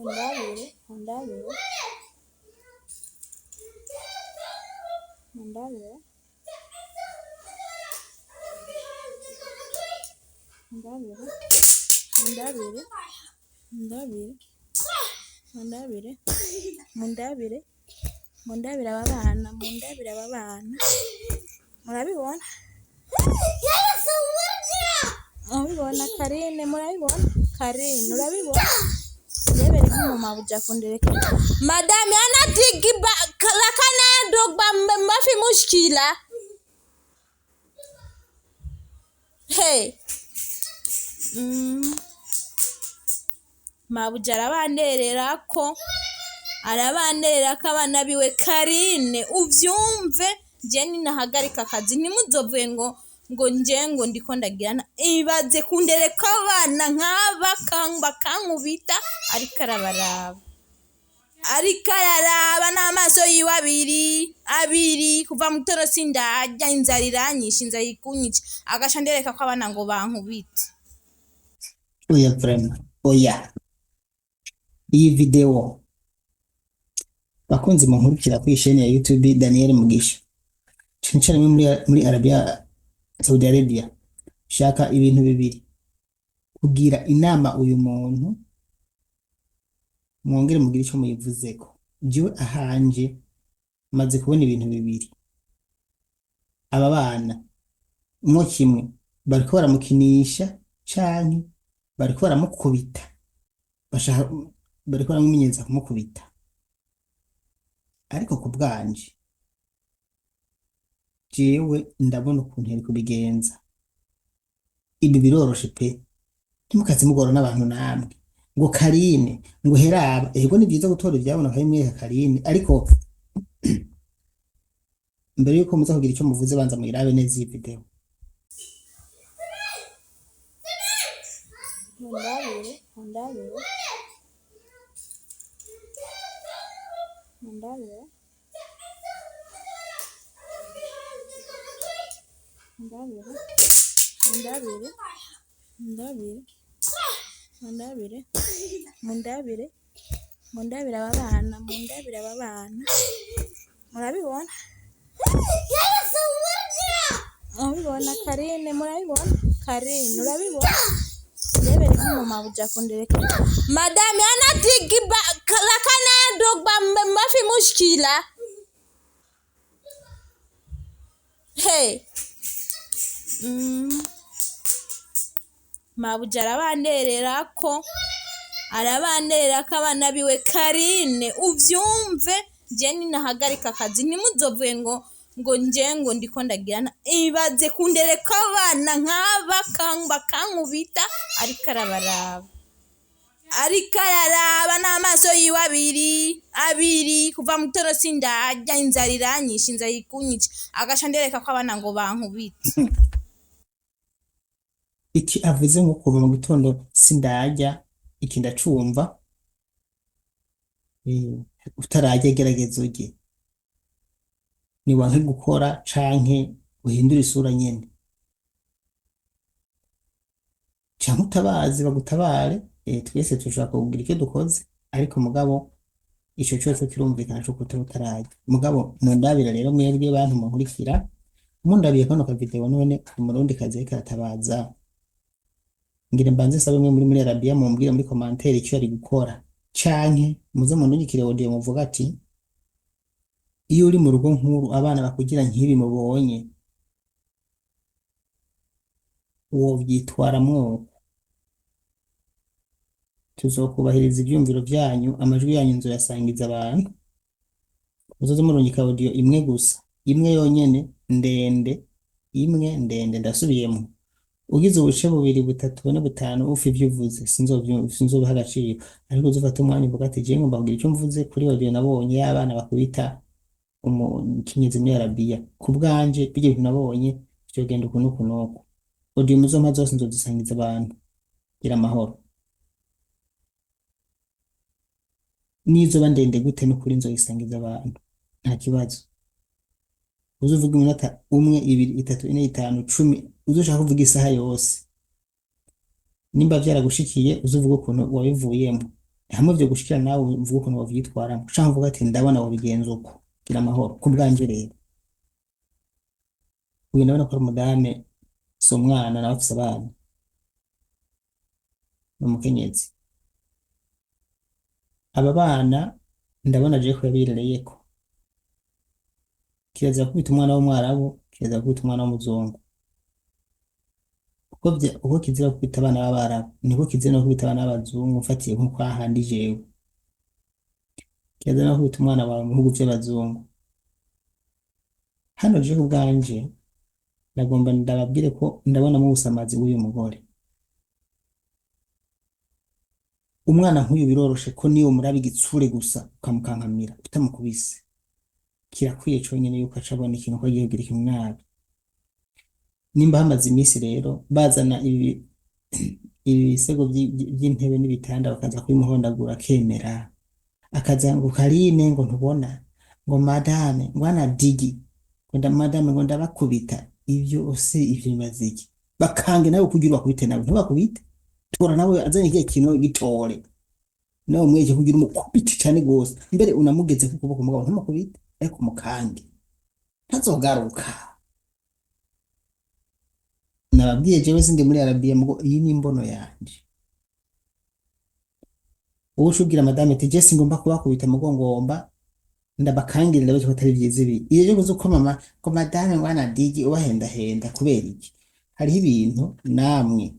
mundabire mundabire mundabire mundabire mundabire mundabire mundabire mundabire mundabire ababana murabibona murabibona Karine murabibona Karine urabibona rebere nk'umumabuja kundereka madame anatiki lakana dogba mafi mushkila hey mabuja arabanderera ko abana biwe Karine uvyumve je ninahagarika akazi ntimuzovuye ngo njengo ndiko ndagirana ibaze kundereka abana nk'aba bakankubita ariko arabaraba n'amaso yiwe abiri kuva mu gitondo sindarya inzara iranyishe inzara ikunyica agaca ndereka ko abana ngo bankubite oya vrema oya iyi video bakunzi munkurikira kuri chaîne ya YouTube Daniel Mugisha cyane muri Arabia Saudi Arabia shaka ibintu bibiri kugira inama uyu muntu mwongere mugire icyo muyivuzeko jiwe ahanje maze kubona ibintu bibiri aba bana umwe kimwe bariko baramukinisha canke bariko baramukubita bariko baramumenyeza kumukubita ariko kubwanje jewe ndabona ukuntu yari kubigenza ibi biroroshe pe ntimukaze mugora n'abantu namwe ngo Karine ngo heraba ego ni byiza gutora ibyabona kayimwe Karine ariko mbere yuko muza kugira icyo muvuze banza muyirabe neza iyi video mundabire mundabire mundabire mundabire mundabire mundabire mundabire mundabire mundabire ababana murabibona murabibona Karine murabibona Karine urabibona rebere nk'umumabuja kundereka madame anatiki lakana dogba mafi mushkila hey mabuja arabanderera ko abana biwe Karine uvyumve je ninahagarika akazi ntimuzovuye ngo njengo ndiko ndagirana ibaze kundereka abana nk'aba bakankubita ariko arabaraba n'amaso yiwe abiri kuva mu gitondo sindarya inzara iranyishe inzara ikunyica agaca ndereka ko abana ngo bankubite iki avuze ngo kuva mu gitondo sindarya iki ndacumva utarajya gerageza uge ni wanke gukora canke uhindura isura nyene canke utabazi bagutabare twese tushaka kugira icyo dukoze ariko mugabo ico cyose kirumvikana cyo kutarajya mugabo nondabira rero mwebwe bantu munkurikira mundabiye kano ka video none umurundi kazi karatabaza ngire mbanze sabe mwe muri Arabia mumbwire muri commentaire icyo ari gukora canke muze munungikire audio muvuga ati iyo uri mu rugo nkuru abana bakugira nkibi mubonye uwo byitwaramwo tuzokubahiriza ibyumviro byanyu amajwi yanyu nzoyasangiza abantu uzoze murungika audio imwe gusa imwe yonyene ndende ndasubiyemo ugize ubuce bubiri butatu bune butanu ufi ibyo uvuze sinzobiha agaciro ariko uzufata umwanya uvuga ati je ngomba kugira icyo mvuze kuri audio nabonye y'abana bakubita umukenyezi muri Arabia kubwanje bijye bintu nabonye cyo genda ukuntu audio muzoma zose nzozisangiza abantu gira amahoro nizo bandende gute no kuri nzoyisangiza abantu nta kibazo uzuvuga iminota 1 2 3 4 5 10 uzoshaka kuvuga isaha yose nimba byaragushikiye uzuvuga ukuntu wabivuyemo hamwe vyo gushikira nawe mvuga ukuntu wovyitwaramwo canke uvuga ati ndabona wobigenza uko gira amahoro ku bwanje rero uyu ndabona ko ari umudame si umwana nawe afise abana ni umukenyezi aba bana ndabona aje ko yabirereyeko kirazira kubita umwana w'umwarabu kirazira kubita umwana w'umuzungu uko kizira kubita abana b'abarabu niko kizira no kubita abana b'abazungu ufatiye nko kwahandi jewe kirazira no kubita umwana wawe mu bihugu vy'abazungu hano je ku bwanje nagomba ndababwire ko ndabonamo ubusamazi bw'uyu mugore umwana nk'uyu biroroshe ko niyo muraba igitsure gusa ukamukankamira utamukubise kirakwiye conyene yuko aca abona ikintu ko agiye kugira ikintu nabi nimba hamaze iminsi rero bazana ibisego vy'intebe n'ibitanda bakaza kubimuhondagura akemera akaza ngo Karine ngo ntubona ngo madame ngo ana digi ngo madame ngo ndabakubita ivyo ose ivyo bimaze iki bakange nawe kugira bakubite nawe ntibakubite tora nawe azanye igihe kintu gitore nawe mweje kugira umukubite cyane gose mbere unamugeze ku kuboko mugabo ntumukubite ariko mukange ntazogaruka nababwiye jewe sindi muri Arabia mugo iyi ni imbono yanje ubushubwira madame ati je singomba kubakubita mugongomba ndabakangirira bacyo batari byiza ibi iyo cyo kuzo ko mama ko madame ngwana digi ubahenda henda kubera iki hariho ibintu namwe